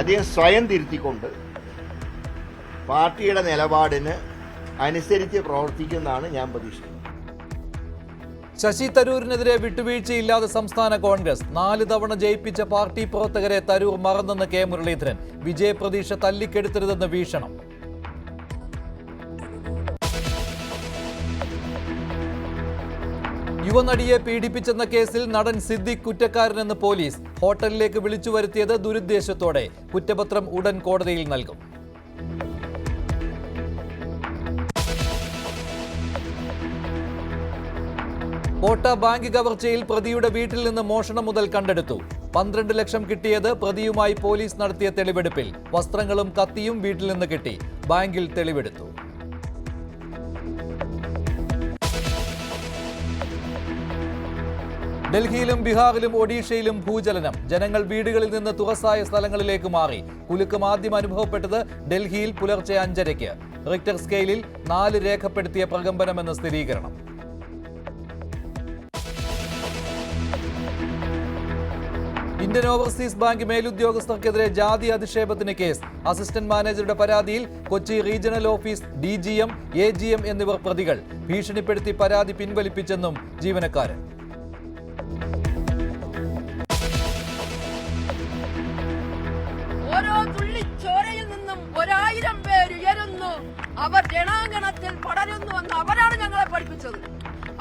അദ്ദേഹം സ്വയം തിരുത്തിക്കൊണ്ട് പാർട്ടിയുടെ നിലപാടിന് അനുസരിച്ച് പ്രവർത്തിക്കുന്നതാണ് ഞാൻ പ്രതീക്ഷിക്കുന്നത്. ശശി തരൂരിനെതിരെ വിട്ടുവീഴ്ചയില്ലാതെ സംസ്ഥാന കോൺഗ്രസ് 4 തവണ ജയിപ്പിച്ച പാർട്ടി പ്രവർത്തകരെ തരൂർ മറന്നെന്ന് കെ മുരളീധരൻ. വിജയപ്രതീക്ഷ തല്ലിക്കെടുത്തരുതെന്ന് വീക്ഷണം. യുവനടിയെ പീഡിപ്പിച്ചെന്ന കേസിൽ നടൻ സിദ്ദിഖ് കുറ്റക്കാരനെന്ന് പോലീസ്. ഹോട്ടലിലേക്ക് വിളിച്ചു വരുത്തിയത് ദുരുദ്ദേശത്തോടെ. കുറ്റപത്രം ഉടൻ കോടതിയിൽ നൽകും. കോട്ട ബാങ്ക് കവർച്ചയിൽ പ്രതിയുടെ വീട്ടിൽ നിന്ന് മോഷണം മുതൽ കണ്ടെടുത്തു. 12 ലക്ഷം കിട്ടിയത് പ്രതിയുമായി പോലീസ് നടത്തിയ തെളിവെടുപ്പിൽ. വസ്ത്രങ്ങളും കത്തിയും വീട്ടിൽ നിന്ന് കിട്ടി. ബാങ്കിൽ തെളിവെടുത്തു. ഡൽഹിയിലും ബീഹാറിലും ഒഡീഷയിലും ഭൂചലനം. ജനങ്ങൾ വീടുകളിൽ നിന്ന് തുറസായ സ്ഥലങ്ങളിലേക്ക് മാറി. കുലുക്കം ആദ്യം അനുഭവപ്പെട്ടത് ഡൽഹിയിൽ പുലർച്ചെ 5:30. റിക്ടർ സ്കെയിലിൽ 4 രേഖപ്പെടുത്തിയ പ്രകമ്പനമെന്ന് സ്ഥിരീകരണം. ഇന്ത്യൻ ഓവർസീസ് ബാങ്ക് മേലുദ്യോഗസ്ഥർക്കെതിരെ ജാതി അധിക്ഷേപത്തിന് കേസ്. അസിസ്റ്റന്റ് മാനേജറുടെ പരാതിയിൽ Kochi regional office DGM, AGM എന്നിവർ പ്രതികൾ. ഭീഷണിപ്പെടുത്തി പരാതി പിൻവലിപ്പിച്ചെന്നും ജീവനക്കാരൻ. ഓരോ തുള്ളിച്ചോരയിൽ നിന്നും 1000 പേര് ഉയരുന്നു. അവർ രണാങ്കണത്തിൽ പടരുന്നുവെന്ന് അവരാണ് ഞങ്ങളെ പഠിപ്പിച്ചത്.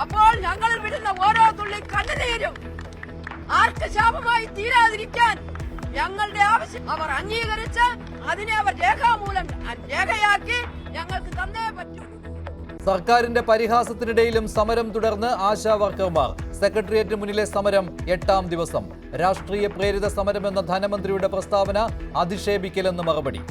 അപ്പോൾ ഞങ്ങൾ വിടുന്ന ഓരോ തുള്ളി കണ്ണുനീരും ആർക്ക് ശാപമായി തീരാതിരിക്കാൻ ഞങ്ങളുടെ ആവശ്യം അവർ അംഗീകരിച്ച് അതിനെ അവർ രേഖയാക്കി ഞങ്ങൾക്ക് തന്നേ പറ്റൂ. സർക്കാരിന്റെ പരിഹാസത്തിനിടയിലും സമരം തുടർന്ന് ആശാ വർക്കർമാർ. സെക്രട്ടേറിയറ്റിന് മുന്നിലെ സമരം 8ാം ദിവസം. രാഷ്ട്രീയ പ്രേരിത സമരമെന്ന ധനമന്ത്രിയുടെ പ്രസ്താവന അധിക്ഷേപിക്കലെന്ന് മറുപടി.